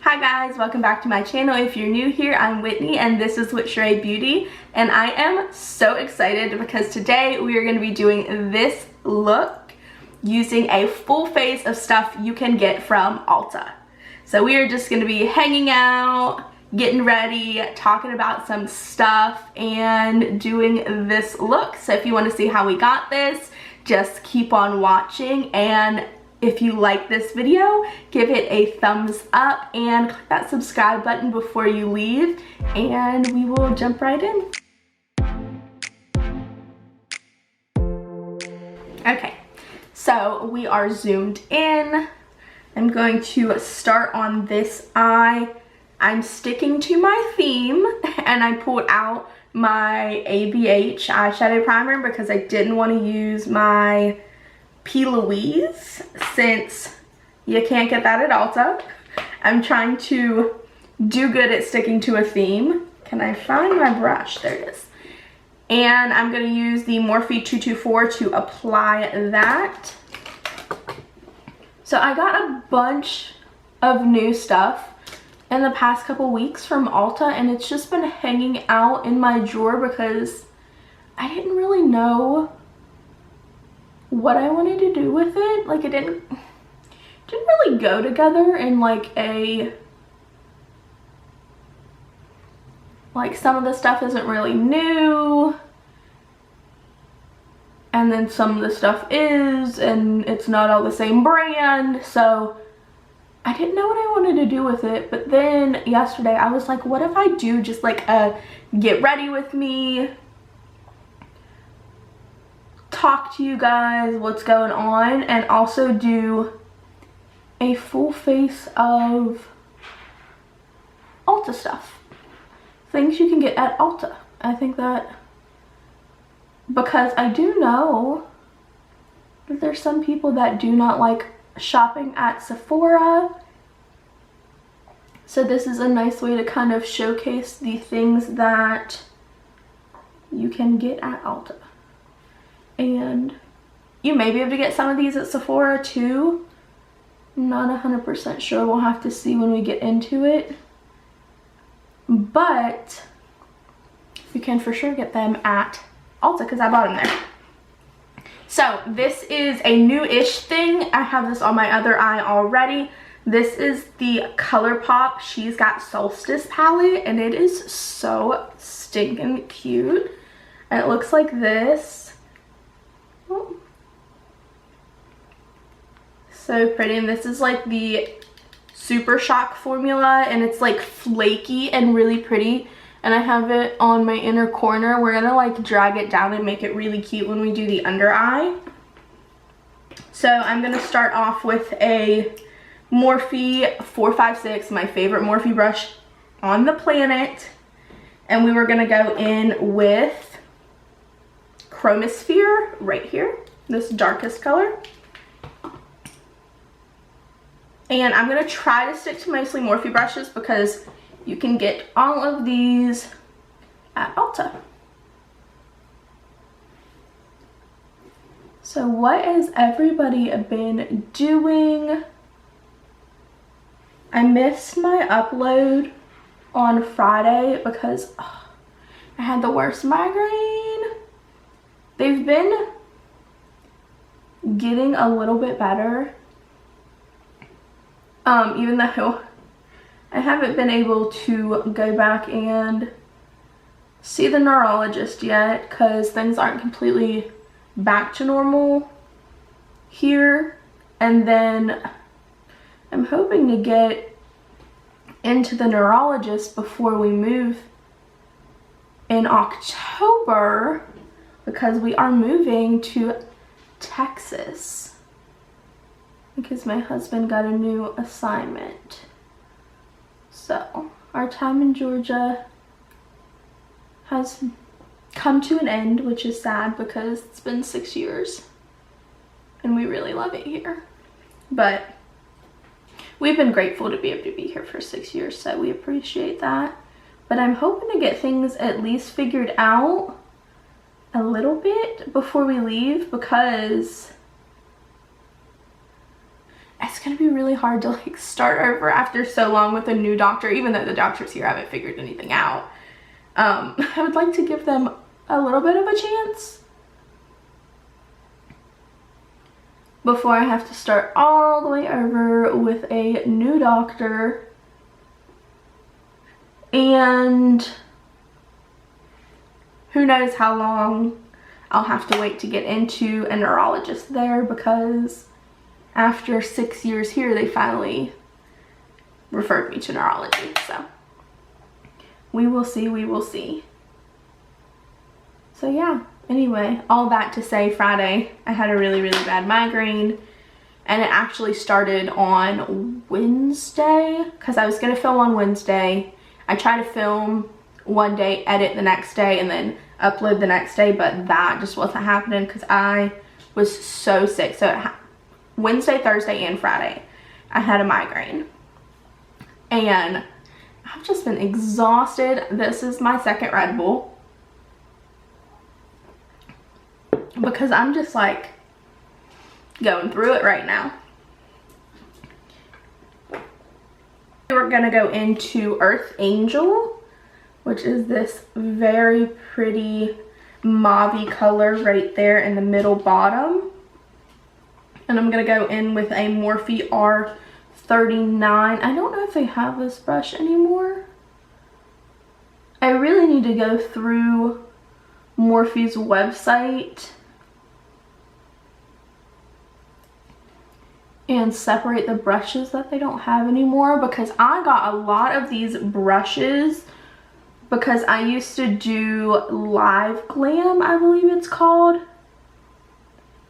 Hi guys, welcome back to my channel. If you're new here, I'm Whitney and this is With Sheree Beauty, and I am so excited because today we are going to be doing this look using a full face of stuff you can get from Ulta. So we are just going to be hanging out, getting ready, talking about some stuff, and doing this look. So if you want to see how we got this, just keep on watching, and if you like this video, give it a thumbs up and click that subscribe button before you leave, and we will jump right in. Okay, so we are zoomed in. I'm going to start on this eye. I'm sticking to my theme, and I pulled out my ABH eyeshadow primer because I didn't want to use my P. Louise since you can't get that at Ulta. I'm trying to do good at sticking to a theme. Can I find my brush? There it is. And I'm going to use the Morphe 224 to apply that. So I got a bunch of new stuff in the past couple weeks from Ulta, and it's just been hanging out in my drawer because I didn't really know what I wanted to do with it. Like, it didn't really go together in like some of the stuff isn't really new, and then some of the stuff is, and it's not all the same brand. So I didn't know what I wanted to do with it. But then yesterday I was like, what if I do just like a get ready with me, talk to you guys what's going on, and also do a full face of Ulta stuff, things you can get at Ulta. I think that because I do know that there's some people that do not like shopping at Sephora, so this is a nice way to kind of showcase the things that you can get at Ulta. And you may be able to get some of these at Sephora too. I'm not 100% sure. We'll have to see when we get into it. But you can for sure get them at Ulta because I bought them there. So this is a new-ish thing. I have this on my other eye already. This is the ColourPop She's Got Solstice palette, and it is so stinking cute. And it looks like this. Oh. So pretty, and this is like the Super Shock formula, and it's like flaky and really pretty, and I have it on my inner corner. We're gonna like drag it down and make it really cute when we do the under eye. So I'm gonna start off with a Morphe 456, my favorite Morphe brush on the planet, and we were gonna go in with Chromosphere right here, this darkest color. And I'm going to try to stick to mostly Morphe brushes because you can get all of these at Ulta. So what has everybody been doing? I missed my upload on Friday because I had the worst migraine. They've been getting a little bit better, even though I haven't been able to go back and see the neurologist yet because things aren't completely back to normal here. And then I'm hoping to get into the neurologist before we move in October, because we are moving to Texas because my husband got a new assignment. So our time in Georgia has come to an end, which is sad because it's been 6 years and we really love it here. But we've been grateful to be able to be here for 6 years, so we appreciate that. But I'm hoping to get things at least figured out a little bit before we leave, because it's gonna be really hard to like start over after so long with a new doctor, even though the doctors here haven't figured anything out. I would like to give them a little bit of a chance before I have to start all the way over with a new doctor. And who knows how long I'll have to wait to get into a neurologist there, because after 6 years here, they finally referred me to neurology. So we will see, we will see. So yeah, anyway, all that to say, Friday I had a really, really bad migraine, and it actually started on Wednesday, because I was gonna film on Wednesday. I tried to film one day, edit the next day, and then upload the next day, but that just wasn't happening because I was so sick. So Wednesday, Thursday, and Friday I had a migraine, and I've just been exhausted. This is my second Red Bull because I'm just like going through it right now. We're gonna go into Earth Angel, which is this very pretty mauve color right there in the middle bottom. And I'm gonna go in with a Morphe R39. I don't know if they have this brush anymore. I really need to go through Morphe's website and separate the brushes that they don't have anymore, because I got a lot of these brushes because I used to do Live Glam, I believe it's called,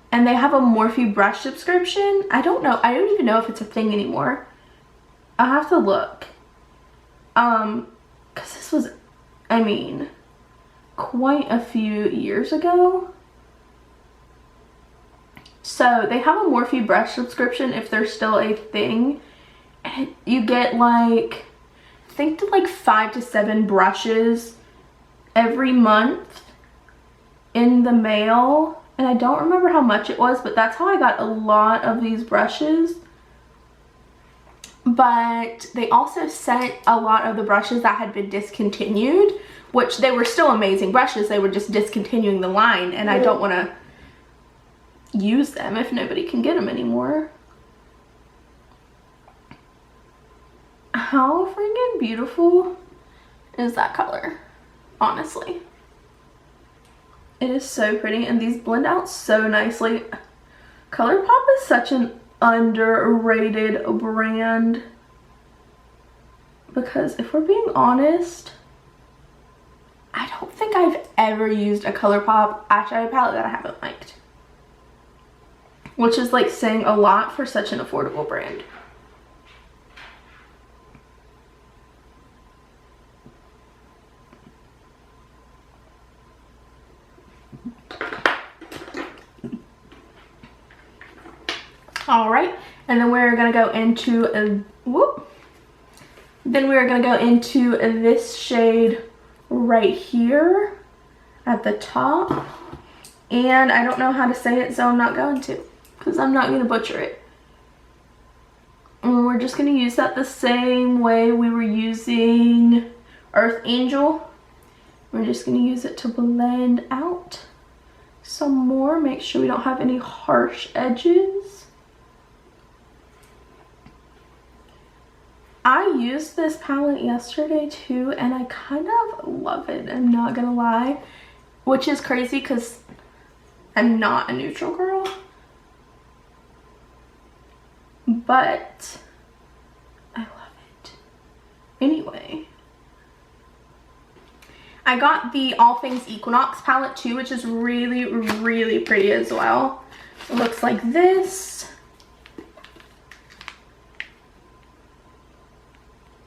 and they have a Morphe brush subscription. I don't know, I don't even know if it's a thing anymore. I'll have to look, because this was, I mean, quite a few years ago. So they have a Morphe brush subscription if there's still a thing, and you get like, I think like 5 to 7 brushes every month in the mail, and I don't remember how much it was, but that's how I got a lot of these brushes. But they also sent a lot of the brushes that had been discontinued, which they were still amazing brushes, they were just discontinuing the line, and I don't want to use them if nobody can get them anymore. How freaking beautiful is that color? Honestly, it is so pretty, and these blend out so nicely. ColourPop is such an underrated brand, because if we're being honest, I don't think I've ever used a ColourPop eyeshadow palette that I haven't liked, which is like saying a lot for such an affordable brand. All right, and then we're gonna go into this shade right here at the top, and I don't know how to say it, so I'm not going to, because I'm not going to butcher it. And we're just going to use that the same way we were using Earth Angel. We're just going to use it to blend out some more, make sure we don't have any harsh edges. I used this palette yesterday too, and I kind of love it, I'm not going to lie, which is crazy because I'm not a neutral girl. But I love it. Anyway, I got the All Things Equinox palette too, which is really, really pretty as well. It looks like this.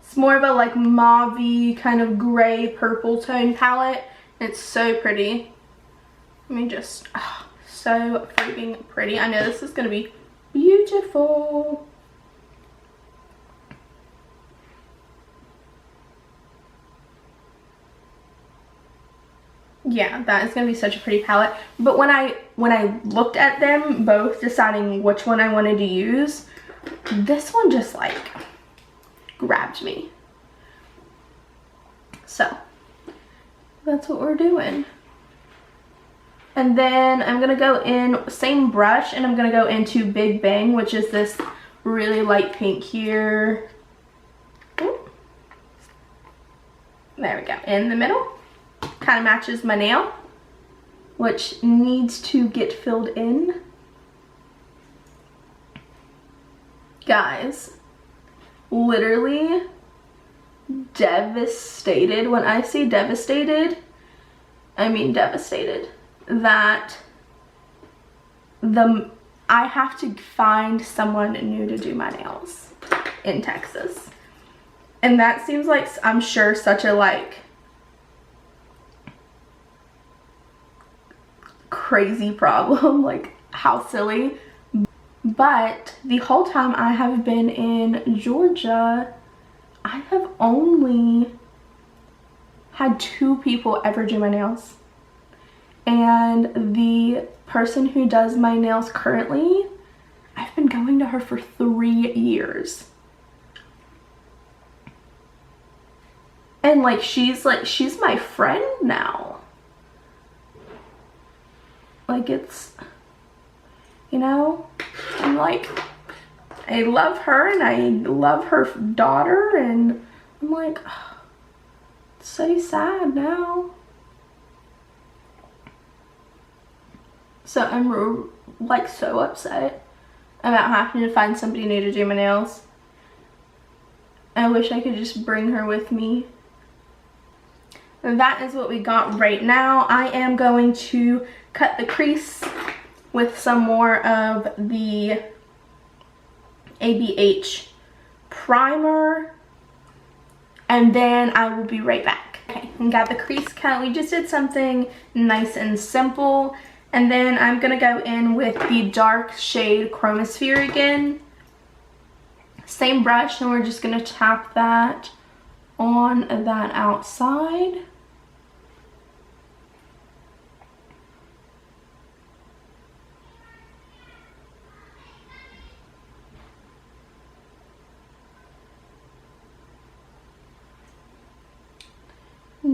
It's more of a like mauve kind of gray purple tone palette. It's so pretty. Let me just, oh, so freaking pretty. I know this is gonna be beautiful. Yeah, that is gonna be such a pretty palette. But when I looked at them both, deciding which one I wanted to use, this one just like grabbed me. So that's what we're doing. And then I'm gonna go in, same brush, and I'm gonna go into Big Bang, which is this really light pink here. Ooh. There we go, in the middle. Kind of matches my nail, which needs to get filled in. Guys, literally devastated. When I say devastated, I mean devastated. That I have to find someone new to do my nails in Texas. And that seems like, I'm sure, such a like crazy problem, like how silly. But the whole time I have been in Georgia, I have only had 2 people ever do my nails. And the person who does my nails currently, I've been going to her for 3 years. And like she's my friend now. Like, it's, you know, I'm like, I love her and I love her daughter, and I'm like, oh, it's so sad now. So I'm like so upset about having to find somebody new to do my nails. I wish I could just bring her with me. That is what we got right now. I am going to cut the crease with some more of the ABH primer, and then I will be right back. Okay, we got the crease cut. We just did something nice and simple. And then I'm gonna go in with the dark shade Chromosphere again. Same brush, and we're just gonna tap that on that outside.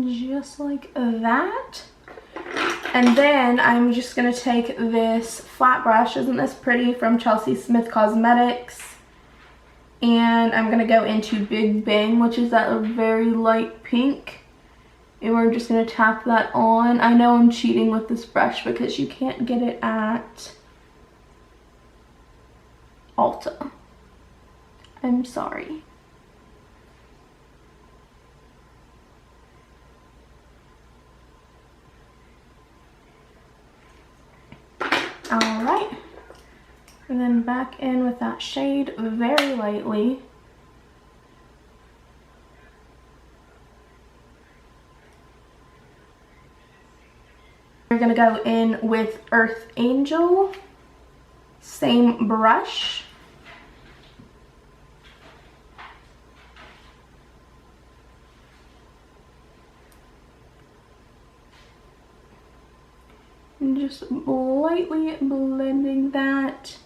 Just like that. And then I'm just gonna take this flat brush, isn't this pretty, from Chelsea Smith Cosmetics, and I'm gonna go into Big Bang, which is that very light pink, and we're just gonna tap that on. I know I'm cheating with this brush because you can't get it at Ulta. I'm sorry. Alright, and then back in with that shade very lightly. We're going to go in with Earth Angel, same brush. And just lightly blending that.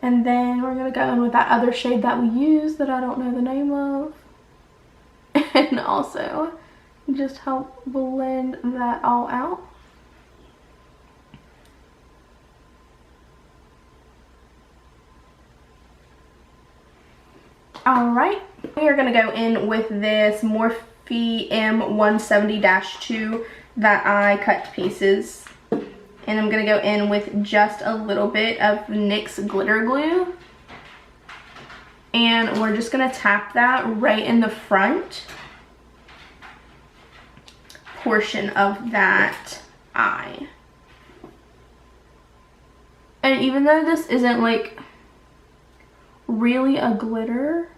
And then we're going to go in with that other shade that we use that I don't know the name of. And also just help blend that all out. Alright, we are going to go in with this Morphe M170-2 that I cut to pieces. And I'm going to go in with just a little bit of NYX glitter glue. And we're just going to tap that right in the front portion of that eye. And even though this isn't like really a glitter,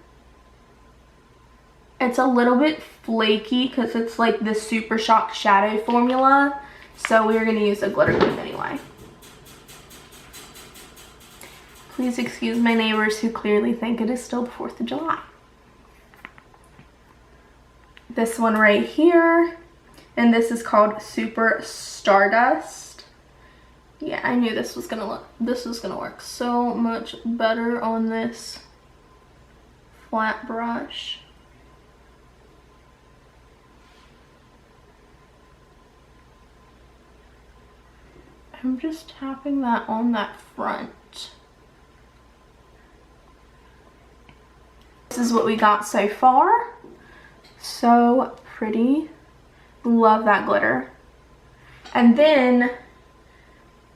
it's a little bit flaky because it's like the Super Shock shadow formula. So we're going to use a glitter glue anyway. Please excuse my neighbors who clearly think it is still the 4th of July. This one right here, and this is called Super Stardust. Yeah, I knew this was gonna work so much better on this flat brush. I'm just tapping that on that front. This is what we got so far. So pretty. Love that glitter. And then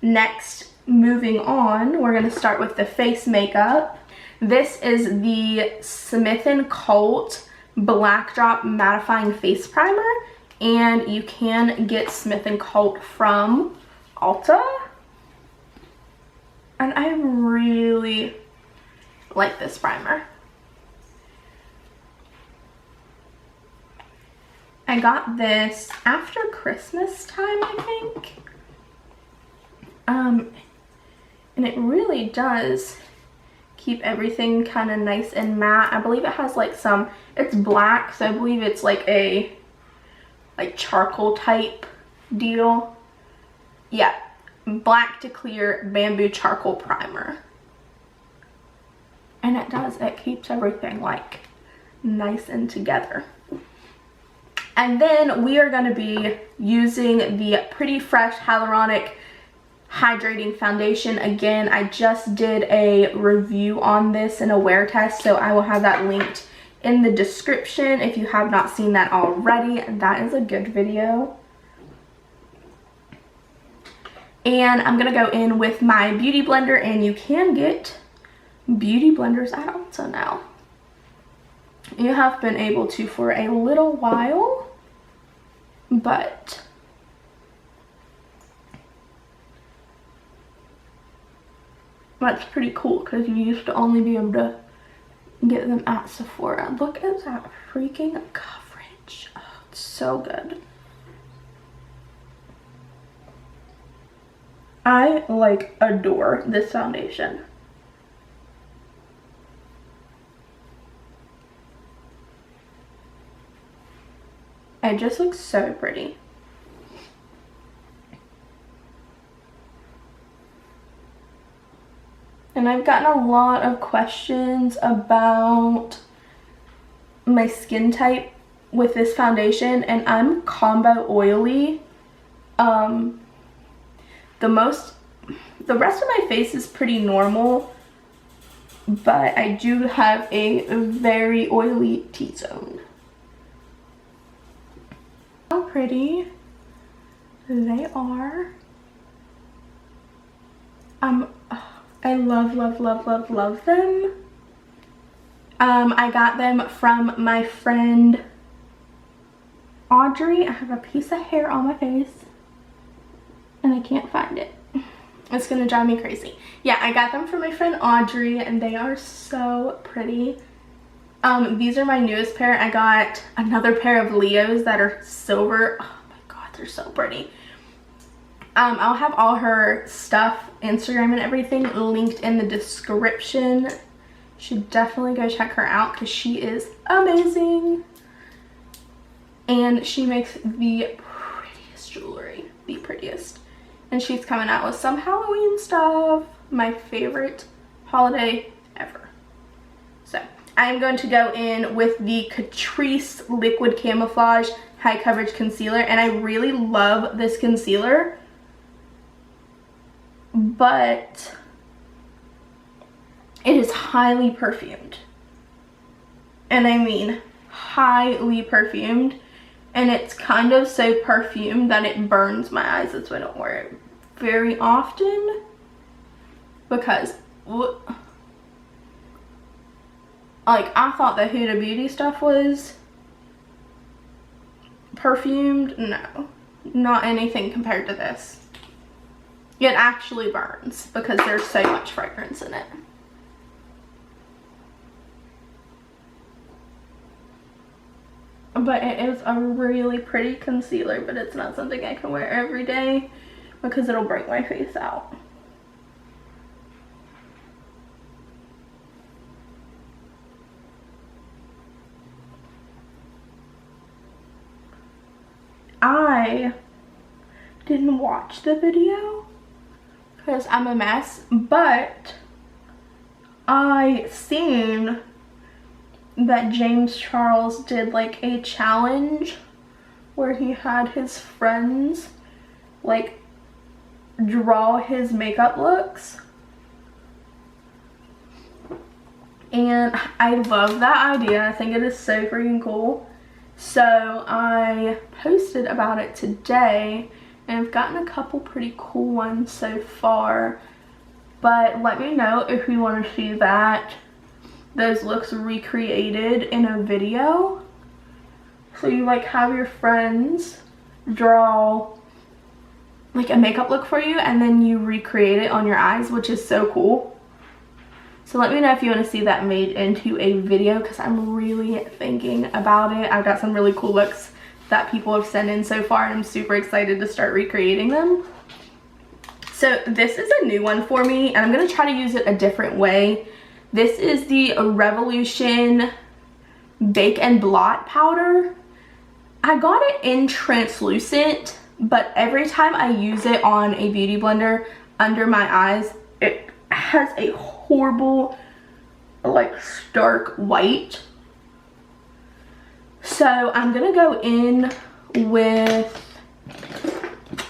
next, moving on, we're going to start with the face makeup. This is the Smith & Colt Black Drop Mattifying Face Primer. And you can get Smith & Colt from Ulta. And I really like this primer. I got this after Christmas time, I think. And it really does keep everything kind of nice and matte. I believe it has like some, it's black, so I believe it's like a charcoal type deal. Yeah, black to clear bamboo charcoal primer. And it keeps everything like nice and together. And then we are going to be using the Pretty Fresh Hyaluronic Hydrating Foundation. Again, I just did a review on this and a wear test, so I will have that linked in the description if you have not seen that already. That is a good video. And I'm going to go in with my beauty blender, and you can get beauty blenders at Ulta now. You have been able to for a little while, but that's pretty cool because you used to only be able to get them at Sephora. Look at that freaking coverage. Oh, it's so good. I like adore this foundation. It just looks so pretty. And I've gotten a lot of questions about my skin type with this foundation, and I'm combo oily. The rest of my face is pretty normal, but I do have a very oily T-zone. How pretty they are. I love, love, love, love, love them. I got them from my friend Audrey. I have a piece of hair on my face and I can't find it. It's gonna drive me crazy. Yeah, I got them from my friend Audrey and they are so pretty. These are my newest pair. I got another pair of Leos that are silver. Oh my god, they're so pretty. I'll have all her stuff, Instagram and everything, linked in the description. Should definitely go check her out because she is amazing. And she makes the prettiest jewelry. The prettiest. And she's coming out with some Halloween stuff. My favorite holiday ever. So, I'm going to go in with the Catrice Liquid Camouflage High Coverage Concealer. And I really love this concealer. But it is highly perfumed. And I mean highly perfumed. And it's kind of so perfumed that it burns my eyes. That's why I don't wear it very often. Because, like, I thought the Huda Beauty stuff was perfumed. No, not anything compared to this. It actually burns because there's so much fragrance in it. But it is a really pretty concealer, but it's not something I can wear every day because it'll break my face out. I didn't watch the video, because I'm a mess, but I seen that James Charles did like a challenge where he had his friends like draw his makeup looks, and I love that idea. I think it is so freaking cool. So I posted about it today, and I've gotten a couple pretty cool ones so far, but let me know if you want to see those looks recreated in a video. So you like have your friends draw like a makeup look for you, and then you recreate it on your eyes, which is so cool. So let me know if you want to see that made into a video, because I'm really thinking about it. I've got some really cool looks that people have sent in so far, and I'm super excited to start recreating them. So this is a new one for me, and I'm going to try to use it a different way. This is the Revolution Bake and Blot Powder. I got it in translucent, but every time I use it on a beauty blender under my eyes, it has a horrible like stark white. So I'm gonna go in with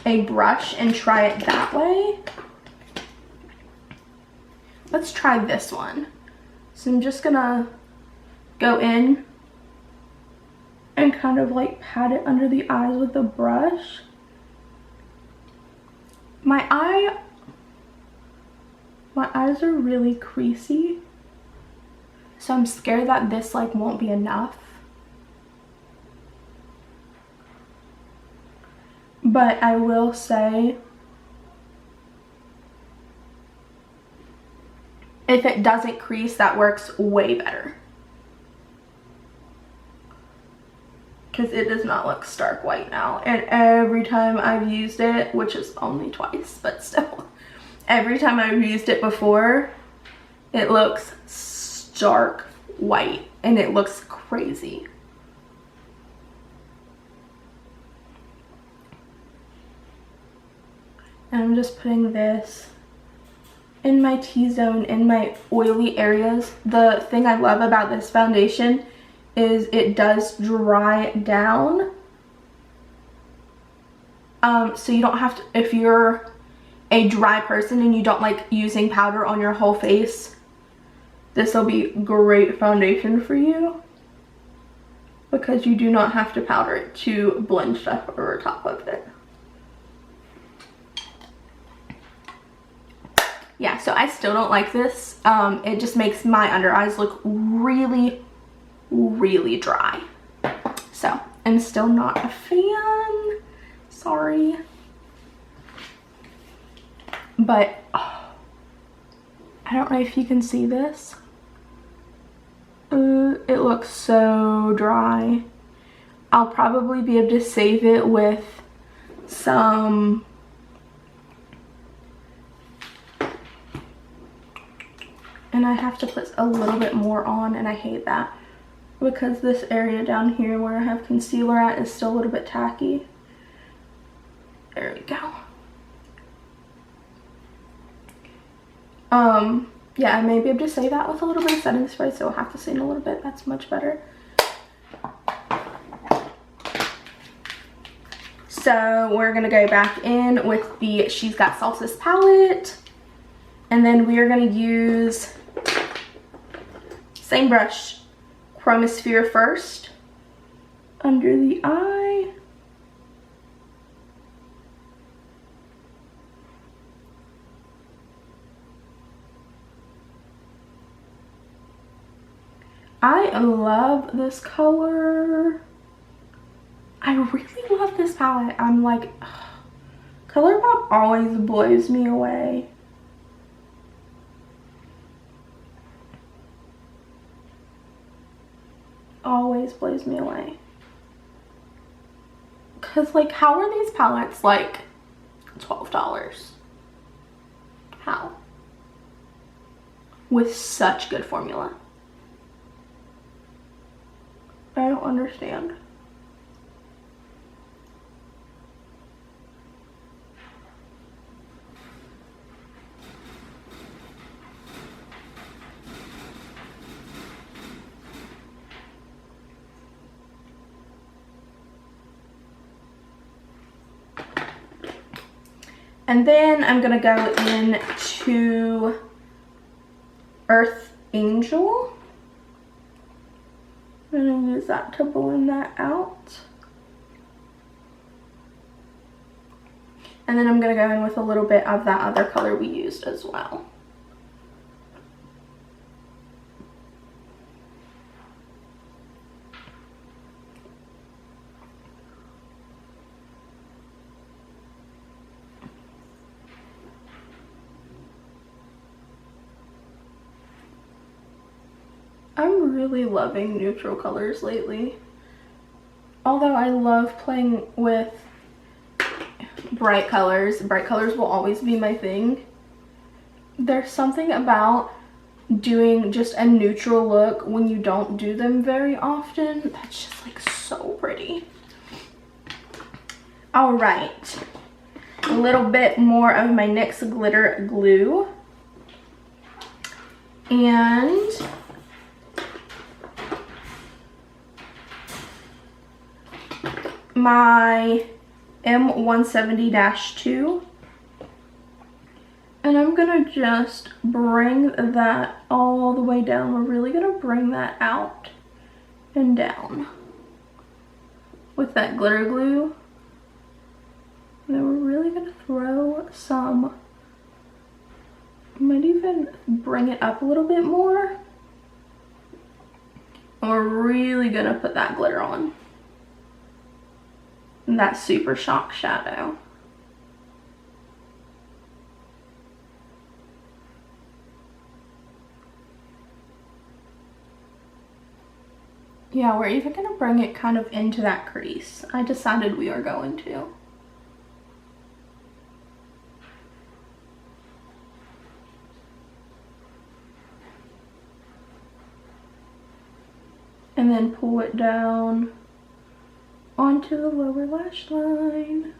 a brush and try it that way. Let's try this one. So I'm just gonna go in and kind of like pat it under the eyes with the brush. My eyes are really creasy, so I'm scared that this like won't be enough. But I will say, if it doesn't crease, that works way better, because it does not look stark white now. And every time I've used it, which is only twice, but still, every time I've used it before, it looks stark white and it looks crazy. And I'm just putting this in my T-zone, in my oily areas. The thing I love about this foundation is it does dry down. So you don't have to, if you're a dry person and you don't like using powder on your whole face, this will be great foundation for you, because you do not have to powder it to blend stuff over top of it. Yeah, so I still don't like this. It just makes my under eyes look really, really dry. So I'm still not a fan. Sorry. But oh, I don't know if you can see this. It looks so dry. I'll probably be able to save it with some and I have to put a little bit more on, and I hate that because this area down here where I have concealer at is still a little bit tacky. There we go. Yeah, I may be able to say that with a little bit of setting spray, so I'll have to say in a little bit. That's much better. So we're gonna go back in with the She's Got Solstice palette, and then we are gonna use same brush, Chromosphere first, under the eye. I love this color. I really love this palette. I'm like, Colourpop always blows me away. Always blows me away. Cause like, how are these palettes like $12? How? With such good formula. I don't understand. And then I'm gonna go into Earth Angel. I'm gonna use that to blend that out. And then I'm gonna go in with a little bit of that other color we used as well. I'm really loving neutral colors lately. Although I love playing with bright colors will always be my thing. There's something about doing just a neutral look when you don't do them very often that's just like so pretty. All right, a little bit more of my NYX glitter glue, and my M170-2, and I'm gonna just bring that all the way down. We're really gonna bring that out and down with that glitter glue. And then we're really gonna throw some, might even bring it up a little bit more. And we're really gonna put that glitter on. And that super shock shadow. Yeah, we're even gonna bring it kind of into that crease. I decided we are going to. And then pull it down onto the lower lash line.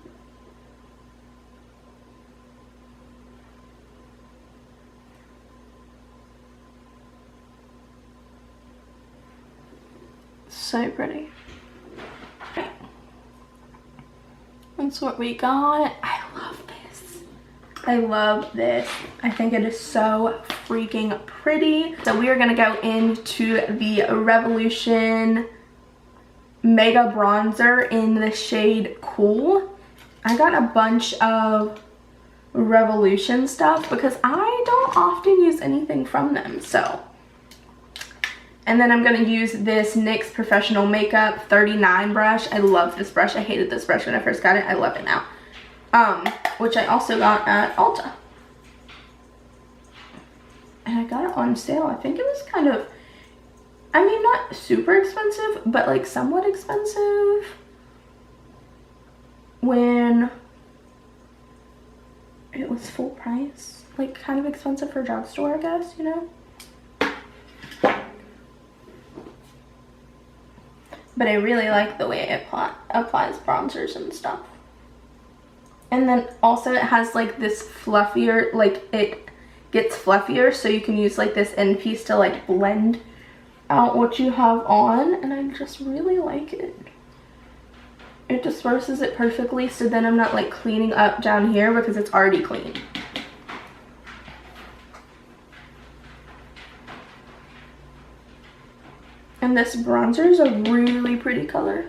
So pretty. That's what we got. I love this. I love this. I think it is so freaking pretty. So we are gonna go into the Revolution Mega Bronzer in the shade Cool. I got a bunch of Revolution stuff because I don't often use anything from them, so. And then I'm gonna use this NYX Professional Makeup 39 brush. I love this brush. I hated this brush when I first got it. I love it now. Which I also got at Ulta. And I got it on sale. I think it was kind of, I mean, not super expensive, but like somewhat expensive when it was full price. Like kind of expensive for a drugstore, I guess, you know? But I really like the way it applies bronzers and stuff. And then also it has like this fluffier, like it gets fluffier, so you can use like this end piece to like blend out what you have on, and I just really like it. It disperses it perfectly, so then I'm not like cleaning up down here because it's already clean. And this bronzer is a really pretty color.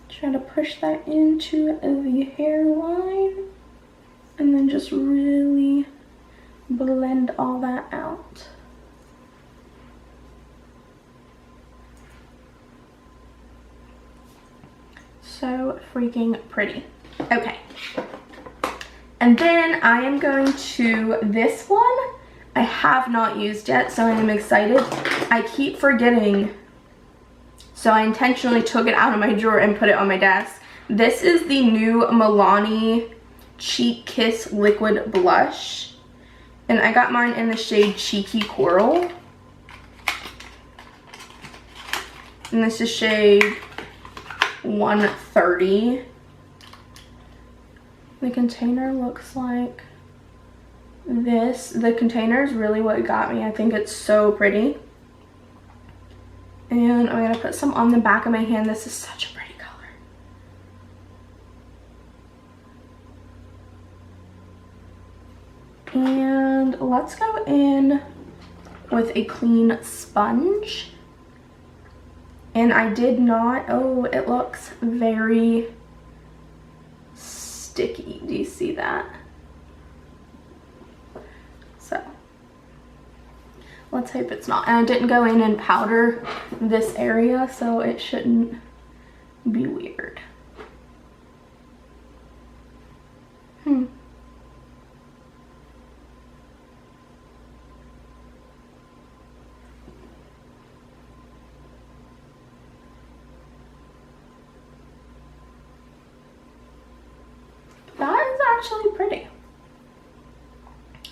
Try to push that into the hairline and then just really blend all that out. So freaking pretty. Okay. And then I am going to this one. I have not used yet, so I am excited. I keep forgetting, so I intentionally took it out of my drawer and put it on my desk. This is the new Milani Cheek Kiss Liquid Blush. And I got mine in the shade Cheeky Coral. And this is shade 130. The container looks like this. The container is really what got me. I think it's so pretty. And I'm going to put some on the back of my hand. This is such a pretty color. And let's go in with a clean sponge. And I did not, oh, it looks very sticky. Do you see that? So let's hope it's not. And I didn't go in and powder this area, so it shouldn't be weird. That is actually pretty.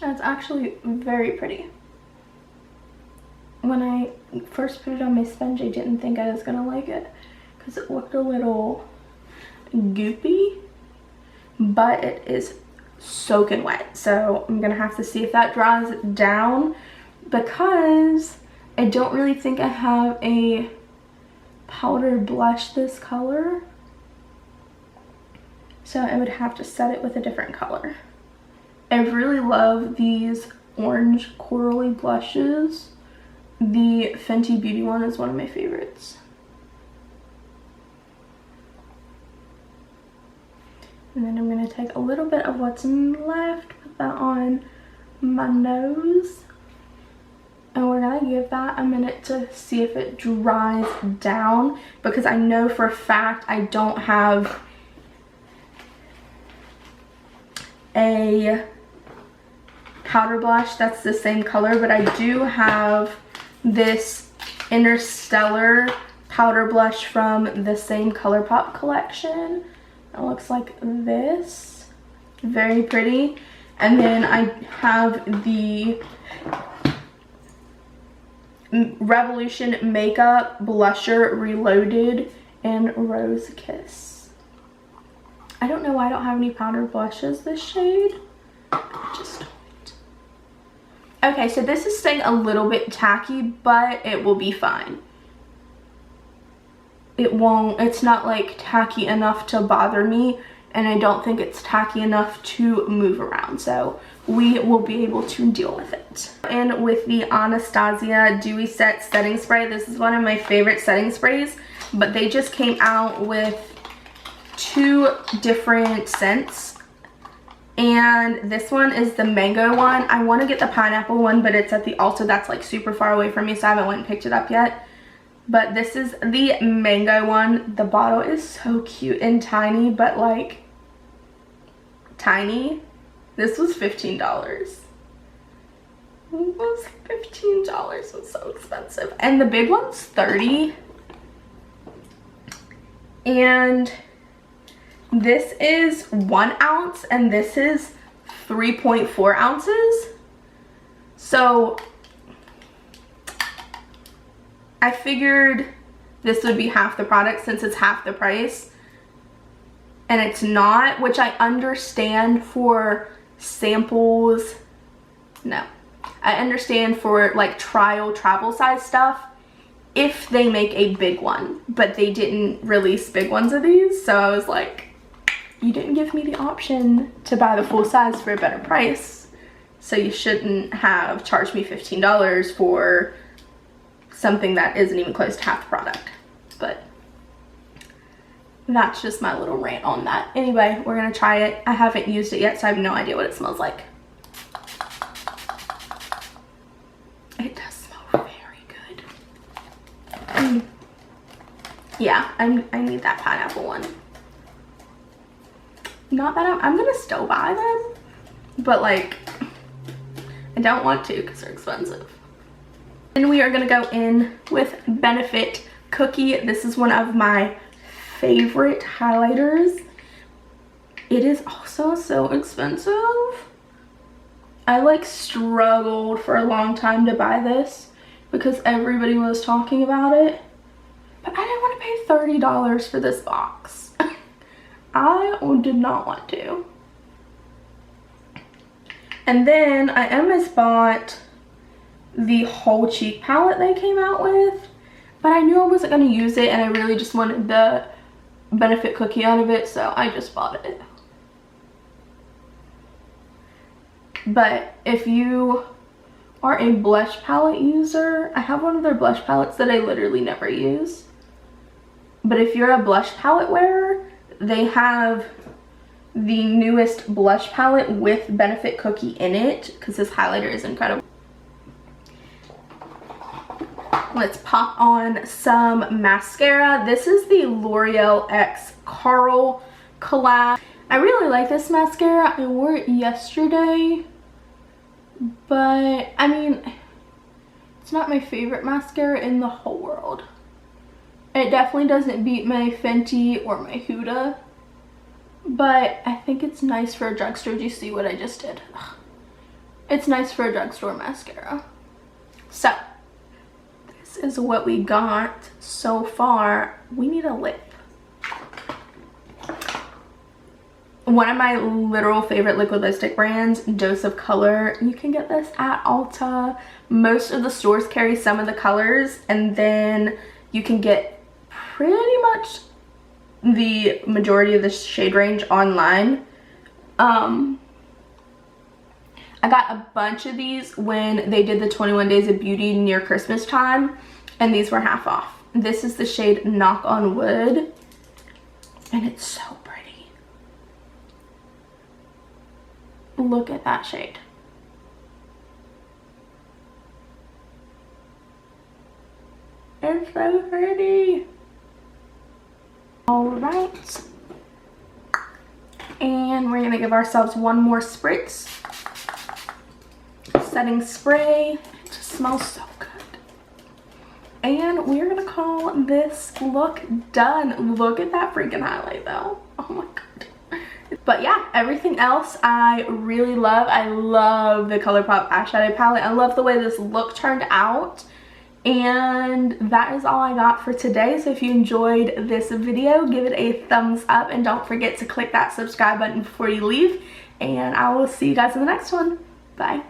That's actually very pretty. When I first put it on my sponge, I didn't think I was gonna like it because it looked a little goopy, but it is soaking wet. So I'm gonna have to see if that dries down, because I don't really think I have a powder blush this color. So I would have to set it with a different color. I really love these orange corally blushes. The Fenty Beauty one is one of my favorites. And then I'm going to take a little bit of what's left, put that on my nose. And we're going to give that a minute to see if it dries down, because I know for a fact I don't have a powder blush that's the same color, but I do have this Interstellar powder blush from the same ColourPop collection. It looks like this. Very pretty. And then I have the Revolution Makeup Blusher Reloaded in Rose Kiss. I don't know why I don't have any powder blushes this shade. I just don't. Okay, so this is staying a little bit tacky, but it will be fine. It's not like tacky enough to bother me, and I don't think it's tacky enough to move around, so we will be able to deal with it. And with the Anastasia Dewy Set Setting Spray, this is one of my favorite setting sprays, but they just came out with 2 different scents. And this one is the mango one. I want to get the pineapple one, but it's at the Ulta. That's like super far away from me, so I haven't went and picked it up yet. But this is the mango one. The bottle is so cute and tiny, but like tiny. This was $15. It was $15. It was so expensive. And the big one's $30. And this is 1 ounce and this is 3.4 ounces. So I figured this would be half the product since it's half the price. And it's not, which I understand for samples. No, I understand for like trial travel size stuff if they make a big one, but they didn't release big ones of these. So I was like, you didn't give me the option to buy the full size for a better price, so you shouldn't have charged me $15 for something that isn't even close to half the product. But that's just my little rant on that. Anyway, we're gonna try it. I haven't used it yet, so I have no idea what it smells like. It does smell very good. Yeah, I need that pineapple one. Not that I'm gonna still buy them, but like I don't want to because they're expensive. And we are gonna go in with Benefit Cookie. This is one of my favorite highlighters. It is also so expensive. I like struggled for a long time to buy this because everybody was talking about it, but I didn't want to pay $30 for this box. I did not want to. And then I almost bought the whole cheek palette they came out with, but I knew I wasn't going to use it, and I really just wanted the Benefit cookie out of it, so I just bought it. But if you are a blush palette user, I have one of their blush palettes that I literally never use. But if you're a blush palette wearer, they have the newest blush palette with Benefit cookie in it, because this highlighter is incredible. Let's pop on some mascara. This is the L'Oreal X Carl collab. I really like this mascara. I wore it yesterday, but I mean, it's not my favorite mascara in the whole world. It definitely doesn't beat my Fenty or my Huda, but I think it's nice for a drugstore. Do you see what I just did? Ugh. It's nice for a drugstore mascara. So this is what we got so far. We need a lip. One of my literal favorite liquid lipstick brands, Dose of Color. You can get this at Ulta. Most of the stores carry some of the colors, and then you can get pretty much the majority of the shade range online. I got a bunch of these when they did the 21 Days of Beauty near Christmas time, and these were half off. This is the shade Knock on Wood, and it's so pretty. Look at that shade. It's so pretty. All right. And we're gonna give ourselves one more spritz. Setting spray. It just smells so good. And we're gonna call this look done. Look at that freaking highlight though. Oh my god. But yeah, everything else I really love. I love the ColourPop eyeshadow palette. I love the way this look turned out. And that is all I got for today. So if you enjoyed this video, give it a thumbs up, and don't forget to click that subscribe button before you leave. And I will see you guys in the next one. Bye.